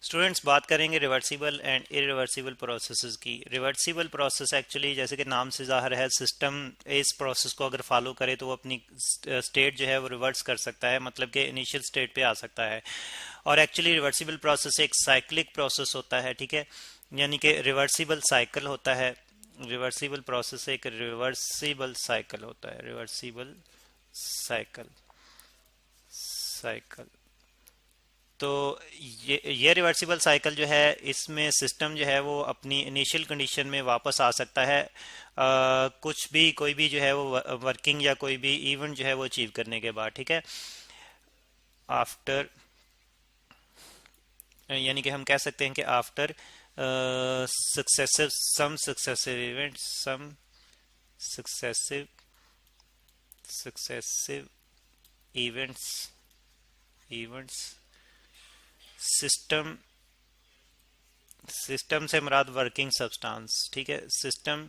Students बात करेंगे reversible and irreversible processes की। रिवर्सिबल प्रोसेस एक्चुअली जैसे कि नाम से ज़ाहिर है, सिस्टम इस प्रोसेस को अगर फॉलो करे तो वो अपनी स्टेट जो है वो रिवर्स कर सकता है, मतलब कि इनिशियल स्टेट पे आ सकता है। और एक्चुअली रिवर्सिबल प्रोसेस एक साइक्लिक प्रोसेस होता है, ठीक है, यानी कि रिवर्सिबल साइकिल होता है। रिवर्सिबल प्रोसेस एक रिवर्सिबल साइकिल होता है, रिवर्सिबल साइकिल साइकिल। तो ये रिवर्सिबल साइकिल जो है, इसमें सिस्टम जो है वो अपनी इनिशियल कंडीशन में वापस आ सकता है, कुछ भी कोई भी जो है वो वर्किंग या कोई भी इवेंट जो है वो अचीव करने के बाद, ठीक है। आफ्टर, यानी कि हम कह सकते हैं कि after successive event, some successive successive events events system, system से मुराद वर्किंग सब्सटेंस, ठीक है। System,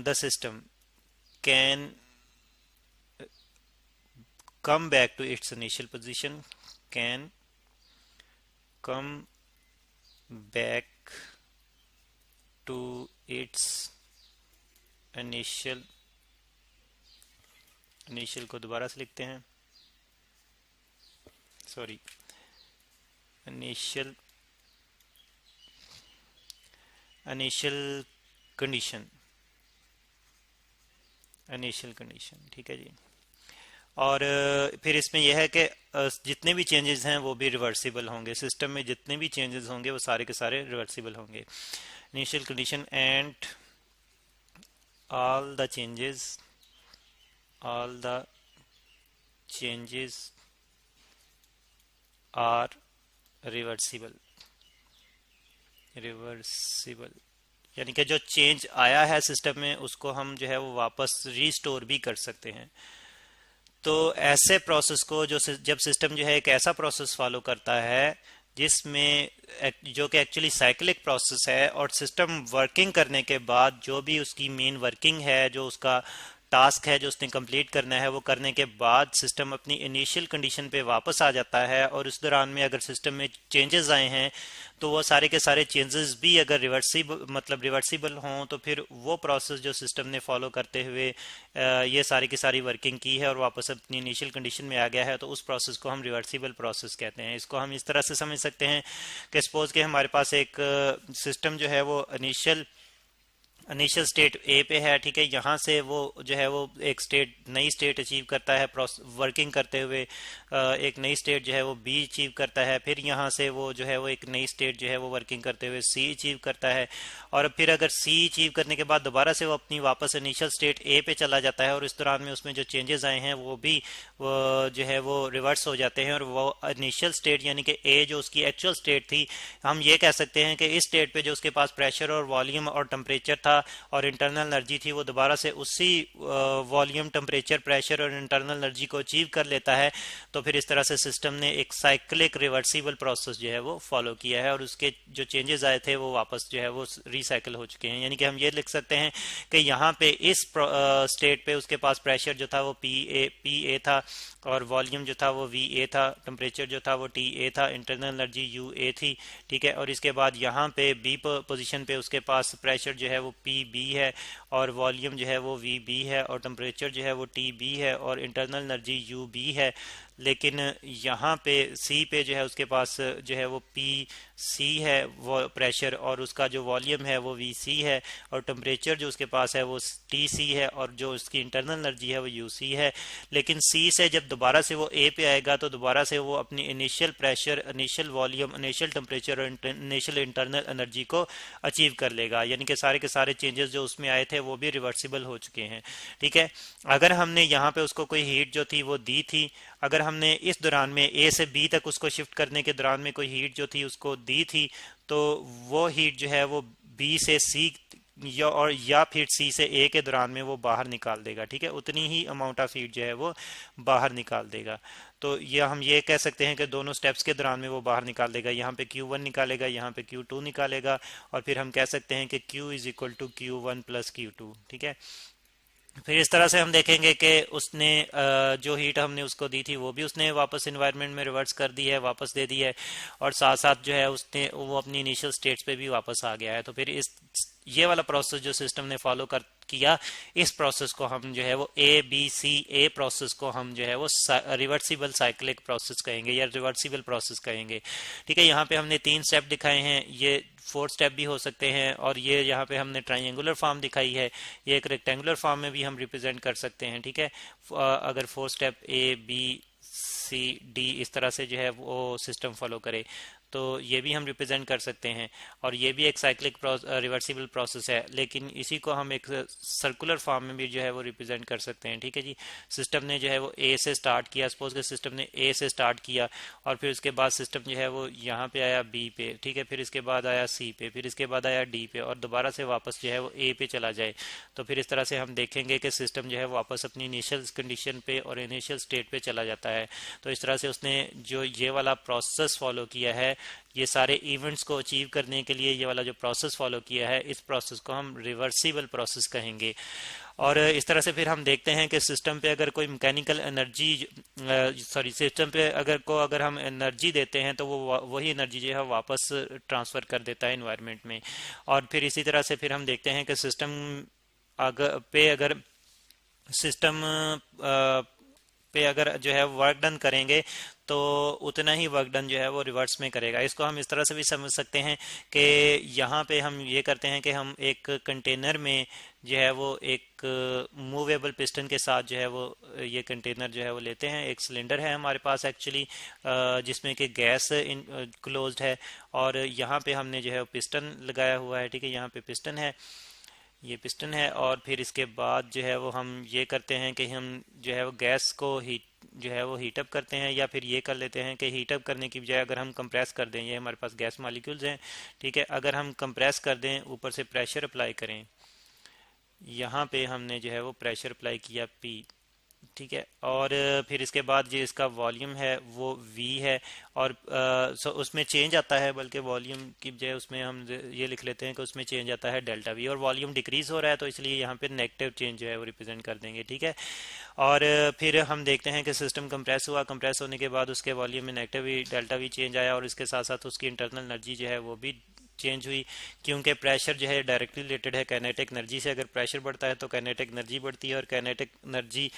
the system can come back to its initial position, can come back to its initial, initial को दोबारा से लिखते हैं, sorry, initial initial condition, initial condition, ठीक है जी। और फिर इसमें यह है कि जितने भी चेंजेस हैं वो भी रिवर्सिबल होंगे, सिस्टम में जितने भी चेंजेस होंगे वो सारे के सारे रिवर्सिबल होंगे। Initial condition and all the changes all the changes are reversible, reversible, यानी कि जो चेंज आया है सिस्टम में उसको हम जो है वो वापस रीस्टोर भी कर सकते हैं। तो ऐसे प्रोसेस को जो जब सिस्टम जो है एक ऐसा प्रोसेस फॉलो करता है जिसमें जो कि एक्चुअली साइक्लिक प्रोसेस है, और सिस्टम वर्किंग करने के बाद जो भी उसकी मेन वर्किंग है, जो उसका टास्क है जो उसने कंप्लीट करना है, वो करने के बाद सिस्टम अपनी इनिशियल कंडीशन पे वापस आ जाता है। और उस दौरान में अगर सिस्टम में चेंजेस आए हैं तो वो सारे के सारे चेंजेस भी अगर रिवर्सिबल मतलब रिवर्सिबल हों तो फिर वो प्रोसेस जो सिस्टम ने फॉलो करते हुए ये सारी की सारी वर्किंग की है और वापस अपनी इनिशियल कंडीशन में आ गया है, तो उस प्रोसेस को हम रिवर्सिबल प्रोसेस कहते हैं। इसको हम इस तरह से समझ सकते हैं कि सपोज कि हमारे पास एक सिस्टम जो है वो इनिशियल स्टेट ए पे है, ठीक है। यहाँ से वो जो है वो एक स्टेट, नई स्टेट अचीव करता है वर्किंग करते हुए, एक नई स्टेट जो है वो बी अचीव करता है। फिर यहाँ से वो जो है वो एक नई स्टेट जो है वो वर्किंग करते हुए सी अचीव करता है। और फिर अगर सी अचीव करने के बाद दोबारा से वो अपनी वापस इनिशियल स्टेट ए पे चला जाता है, और इस दौरान में उसमें जो चेंजेस आए हैं वो भी वो जो है वो रिवर्स हो जाते हैं, और वो इनिशियल स्टेट यानी कि ए जो उसकी एक्चुअल स्टेट थी, हम ये कह सकते हैं कि इस स्टेट पे जो उसके पास प्रेशर और वॉल्यूम और टेम्परेचर था और इंटरनल एनर्जी थी, वो दोबारा से उसी वॉल्यूम, टेम्परेचर, प्रेशर और इंटरनल एनर्जी को अचीव कर लेता है। तो फिर इस तरह से सिस्टम ने एक साइक्लिक रिवर्सिबल प्रोसेस जो है वो फॉलो किया है, और उसके जो चेंजेस आए थे वो वापस जो है वो रिसाइकिल हो चुके हैं। यानी कि हम ये लिख सकते हैं कि यहाँ पे इस स्टेट पे उसके पास प्रेशर जो था वो पी ए था, और वॉल्यूम जो था वो वी ए था, टेम्परेचर जो था वो टी ए था, इंटरनल एनर्जी यू ए थी, ठीक है। और इसके बाद यहाँ पे बी पोजीशन पे उसके पास प्रेशर जो है वो पी बी है, और वॉल्यूम जो है वो वी बी है, और टेम्परेचर जो है वो टी बी है, और इंटरनल एनर्जी यू बी है। लेकिन यहाँ पे सी पे जो है उसके पास जो है वो पी सी है वो प्रेशर, और उसका जो वॉल्यूम है वो वी सी है, और टेम्परेचर जो उसके पास है वो टी सी है, और जो उसकी इंटरनल एनर्जी है वो यू सी है। लेकिन सी से जब दोबारा से वो ए पे आएगा तो दोबारा से वो अपनी initial pressure, initial volume, initial temperature और इनिशियल इंटरनल एनर्जी को अचीव कर लेगा। यानी कि सारे के सारे चेंजेस जो उसमें आए थे वो भी रिवर्सिबल हो चुके हैं, ठीक है। अगर हमने यहाँ पे उसको कोई हीट जो थी वो दी थी, अगर हमने इस दौरान में ए से बी तक उसको शिफ्ट करने के दौरान में कोई हीट जो थी उसको दी थी, तो वो हीट जो है वो बी से सी या फिर सी से ए के दौरान में वो बाहर निकाल देगा, ठीक है। उतनी ही अमाउंट ऑफ हीट जो है वो बाहर निकाल देगा। तो ये हम ये कह सकते हैं कि दोनों स्टेप्स के दौरान में वो बाहर निकाल देगा। यहाँ पे Q1 निकालेगा, यहाँ पे Q2 निकालेगा, और फिर हम कह सकते हैं कि Q is equal to Q1 plus Q2, ठीक है। फिर इस तरह से हम देखेंगे कि उसने जो हीट हमने उसको दी थी वो भी उसने वापस इन्वायरमेंट में रिवर्स कर दी है, वापस दे दी है, और साथ साथ जो है उसने वो अपनी इनिशियल स्टेट्स पे भी वापस आ गया है। तो फिर इस ये वाला प्रोसेस जो सिस्टम ने फॉलो कर किया, इस प्रोसेस को हम जो है वो ए प्रोसेस को हम जो है वो रिवर्सिबल साइक्लिक प्रोसेस कहेंगे या रिवर्सिबल प्रोसेस कहेंगे। ठीक है, यहाँ पे हमने 3 स्टेप दिखाए हैं, ये 4 स्टेप भी हो सकते हैं, और ये यहाँ पे हमने ट्राइंगुलर फॉर्म दिखाई है, ये एक रेक्टेंगुलर फॉर्म में भी हम रिप्रेजेंट कर सकते हैं। ठीक है, अगर 4 step A B C D इस तरह से जो है वो सिस्टम फॉलो करे तो ये भी हम रिप्रेजेंट कर सकते हैं, और ये भी एक साइक्लिक रिवर्सिबल प्रोसेस है, लेकिन इसी को हम एक सर्कुलर फॉर्म में भी जो है वो रिप्रेजेंट कर सकते हैं। ठीक है जी, सिस्टम ने जो है वो ए से स्टार्ट किया, सपोज के सिस्टम ने ए से स्टार्ट किया, और फिर उसके बाद सिस्टम जो है वो यहाँ पे आया बी पे, ठीक है, फिर इसके बाद आया सी पे, फिर इसके बाद आया डी पे, और दोबारा से वापस जो है वो ए पे चला जाए। तो फिर इस तरह से हम देखेंगे कि सिस्टम जो है वापस अपनी इनिशियल कंडीशन पे और इनिशियल स्टेट पे चला जाता है। तो इस तरह से उसने जो ये वाला प्रोसेस फॉलो किया है, ये सारे इवेंट्स को अचीव करने के लिए ये वाला जो प्रोसेस फॉलो किया है, इस प्रोसेस को हम रिवर्सिबल प्रोसेस कहेंगे। और इस तरह से फिर हम देखते हैं कि सिस्टम पे अगर कोई मैकेनिकल एनर्जी, सॉरी, सिस्टम पे अगर हम एनर्जी देते हैं तो वो वही एनर्जी जो है वापस ट्रांसफ़र कर देता है इन्वायरमेंट में। और फिर इसी तरह से फिर हम देखते हैं कि अगर सिस्टम पे अगर जो है वर्क डन करेंगे तो उतना ही वर्क डन जो है वो रिवर्स में करेगा। इसको हम इस तरह से भी समझ सकते हैं कि यहाँ पे हम ये करते हैं कि हम एक कंटेनर में जो है वो एक मूवेबल पिस्टन के साथ जो है वो ये कंटेनर जो है वो लेते हैं। एक सिलेंडर है हमारे पास एक्चुअली, जिसमें कि गैस क्लोज्ड है, और यहाँ पे हमने जो है पिस्टन लगाया हुआ है। ठीक है, यहाँ पे पिस्टन है, ये पिस्टन है, और फिर इसके बाद जो है वो हम ये करते हैं कि हम जो है वो गैस को हीट जो है वो हीटअप करते हैं, या फिर ये कर लेते हैं कि हीटअप करने की बजाय अगर हम कंप्रेस कर दें, ये हमारे पास गैस मॉलिक्यूल्स हैं। ठीक है, अगर हम कंप्रेस कर दें, ऊपर से प्रेशर अप्लाई करें, यहाँ पे हमने जो है वो प्रेशर अप्लाई किया P, ठीक है, और फिर इसके बाद जो इसका वॉल्यूम है वो V है, और उसमें चेंज आता है, बल्कि वॉल्यूम की बजाय उसमें हम ये लिख लेते हैं कि उसमें चेंज आता है डेल्टा V, और वॉल्यूम डिक्रीज हो रहा है तो इसलिए यहाँ पे नेगेटिव चेंज जो है वो रिप्रेजेंट कर देंगे। ठीक है, और फिर हम देखते हैं कि सिस्टम कंप्रेस हुआ, कंप्रेस होने के बाद उसके वॉल्यूम में नेगेटिव डेल्टा V चेंज आया, और इसके साथ साथ उसकी इंटरनल एनर्जी जो है वो भी चेंज हुई, क्योंकि प्रेशर जो है डायरेक्टली रिलेटेड है काइनेटिक एनर्जी से। अगर प्रेशर बढ़ता है तो काइनेटिक एनर्जी बढ़ती है, और kinetic energy,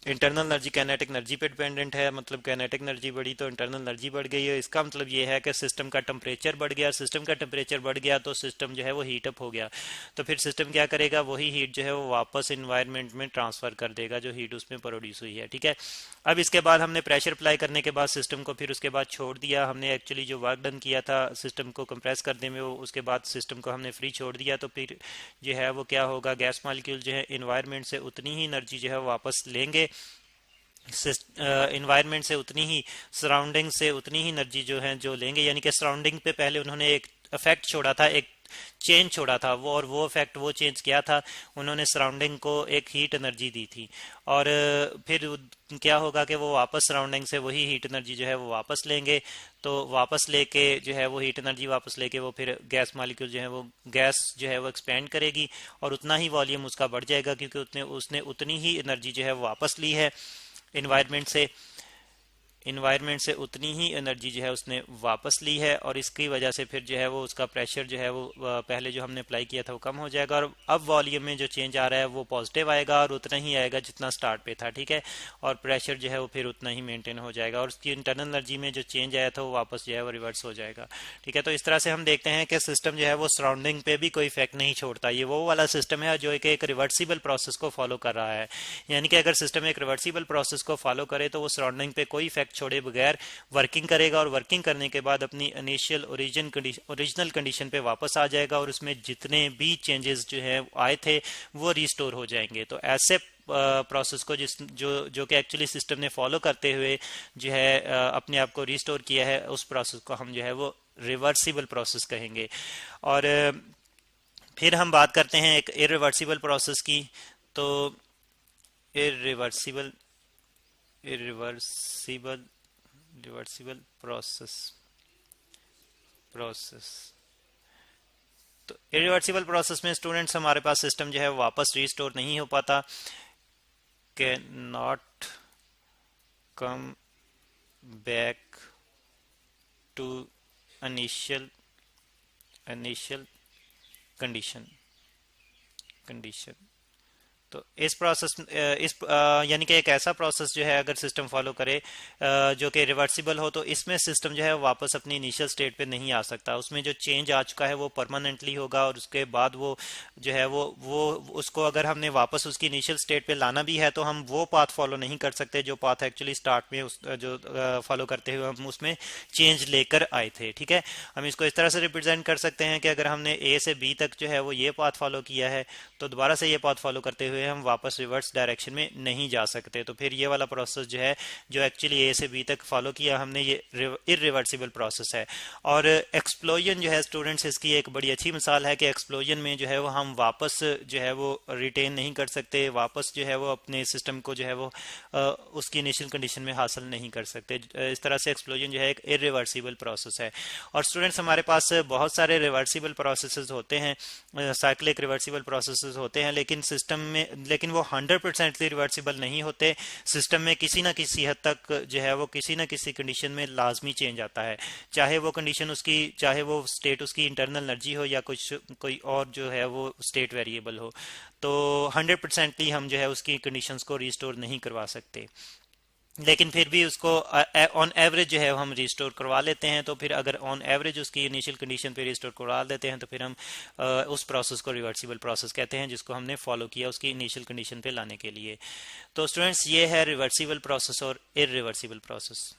internal energy kinetic energy पे डिपेंडेंट है, मतलब काइनेटिक एनर्जी बढ़ी तो इंटरनल एनर्जी बढ़ गई है। इसका मतलब ये है कि सिस्टम का टेम्परेचर बढ़ गया, सिस्टम का टेम्परेचर बढ़ गया तो सिस्टम जो है वो हीट अप हो गया। तो फिर सिस्टम क्या करेगा, वही हीट जो है वो वापस इन्वायरमेंट में ट्रांसफर कर देगा जो हीट उसमें प्रोड्यूस हुई है। ठीक है, अब इसके बाद हमने प्रेशर अप्लाई करने के बाद सिस्टम को फिर उसके बाद छोड़ दिया, हमने एक्चुअली जो वर्क डन किया था सिस्टम को कंप्रेस करने में, वो उसके बाद सिस्टम को हमने फ्री छोड़ दिया। तो फिर जो है वो क्या होगा, गैस मॉलिक्यूल जो है इन्वायरमेंट से उतनी ही एनर्जी जो है वापस लेंगे, इन्वायरमेंट से उतनी ही, सराउंडिंग से उतनी ही एनर्जी जो है जो लेंगे। यानी कि सराउंडिंग पे पहले उन्होंने एक इफेक्ट छोड़ा था, एक चेंज छोड़ा था वो, और वो इफेक्ट, वो चेंज किया था, उन्होंने सराउंडिंग को एक हीट एनर्जी दी थी, और फिर क्या होगा कि वो वापस सराउंडिंग से वही हीट एनर्जी जो है वो वापस लेंगे। तो वापस लेके जो है वो हीट एनर्जी वापस लेके वो फिर गैस मॉलिक्यूल जो है वो गैस जो है वो एक्सपेंड करेगी, और उतना ही वॉल्यूम उसका बढ़ जाएगा, क्योंकि उसने उतनी ही एनर्जी जो है वो वापस ली है इन्वायरमेंट से उतनी ही एनर्जी जो है उसने वापस ली है, और इसकी वजह से फिर जो है वो उसका प्रेशर जो है वो पहले जो हमने अप्लाई किया था वो कम हो जाएगा, और अब वॉल्यूम में जो चेंज आ रहा है वो पॉजिटिव आएगा, और उतना ही आएगा जितना स्टार्ट पे था। ठीक है, और प्रेशर जो है वो फिर उतना ही मेंटेन हो जाएगा, और उसकी इंटरनल एनर्जी में जो चेंज आया था वो वापस जो है वो रिवर्स हो जाएगा। ठीक है, तो इस तरह से हम देखते हैं कि सिस्टम जो है वो सराउंडिंग पे भी कोई इफेक्ट नहीं छोड़ता। ये वो वाला सिस्टम है जो एक रिवर्सिबल प्रोसेस को फॉलो कर रहा है, यानी कि अगर सिस्टम एक रिवर्सिबल प्रोसेस को फॉलो करे तो वो सराउंडिंग पे कोई इफेक्ट छोड़े बगैर वर्किंग करेगा, और वर्किंग करने के बाद अपनी इनिशियल ओरिजिनल कंडीशन पे वापस आ जाएगा, और उसमें जितने भी चेंजेस जो है आए थे वो रिस्टोर हो जाएंगे। तो ऐसे प्रोसेस को जो कि एक्चुअली सिस्टम ने फॉलो करते हुए जो है अपने आप को रिस्टोर किया है, उस प्रोसेस को हम जो है वो रिवर्सिबल प्रोसेस कहेंगे। और फिर हम बात करते हैं एक इरिवर्सिबल प्रोसेस की। तो irreversible irreversible reversible process process तो इरिवर्सिबल प्रोसेस में स्टूडेंट्स हमारे पास सिस्टम जो है वापस रिस्टोर नहीं हो पाता, can not come back to initial condition condition. तो इस प्रोसेस यानी कि एक ऐसा प्रोसेस जो है अगर सिस्टम फॉलो करे जो कि रिवर्सिबल हो, तो इसमें सिस्टम जो है वापस अपनी इनिशियल स्टेट पे नहीं आ सकता। उसमें जो चेंज आ चुका है वो परमानेंटली होगा, और उसके बाद वो जो है वो उसको अगर हमने वापस उसकी इनिशियल स्टेट पे लाना भी है तो हम वो पाथ फॉलो नहीं कर सकते जो पाथ एक्चुअली स्टार्ट में जो फॉलो करते हुए हम उसमें चेंज लेकर आए थे। ठीक है, हम इसको इस तरह से रिप्रेजेंट कर सकते हैं कि अगर हमने ए से बी तक जो है वो ये पाथ फॉलो किया है, तो दोबारा से ये पाथ फॉलो करते हुए हम वापस रिवर्स डायरेक्शन में नहीं जा सकते। तो फिर ये वाला प्रोसेस जो है जो एक्चुअली ए से बी तक फॉलो किया हमने, ये इरिवर्सिबल प्रोसेस है। और एक्सप्लोजन जो है स्टूडेंट्स, इसकी एक बड़ी अच्छी मिसाल है कि एक्सप्लोजन में जो है वो हम वापस जो है वो रिटेन नहीं कर सकते, वापस जो है वो अपने सिस्टम को जो है वो उसकी इनिशियल कंडीशन में हासिल नहीं कर सकते। इस तरह से एक्सप्लोजन जो है एक इरिवर्सिबल प्रोसेस है। और स्टूडेंट्स हमारे पास बहुत सारे रिवर्सिबल प्रोसेसेस होते हैं, साइक्लिक रिवर्सिबल प्रोसेसेस होते हैं, लेकिन सिस्टम में वो 100% रिवर्सिबल नहीं होते। सिस्टम में किसी ना किसी हद तक जो है वो किसी ना किसी कंडीशन में लाजमी चेंज आता है, चाहे वो कंडीशन उसकी, चाहे वो स्टेट उसकी इंटरनल एनर्जी हो या कोई और जो है वो स्टेट वेरिएबल हो। तो 100% हम जो है उसकी कंडीशंस को रिस्टोर नहीं करवा सकते, लेकिन फिर भी उसको ऑन एवरेज जो है हम रिस्टोर करवा लेते हैं। तो फिर अगर ऑन एवरेज उसकी इनिशियल कंडीशन पे रिस्टोर करवा देते हैं तो फिर हम उस प्रोसेस को रिवर्सिबल प्रोसेस कहते हैं, जिसको हमने फॉलो किया उसकी इनिशियल कंडीशन पे लाने के लिए। तो स्टूडेंट्स ये है रिवर्सिबल प्रोसेस और इरिवर्सिबल प्रोसेस।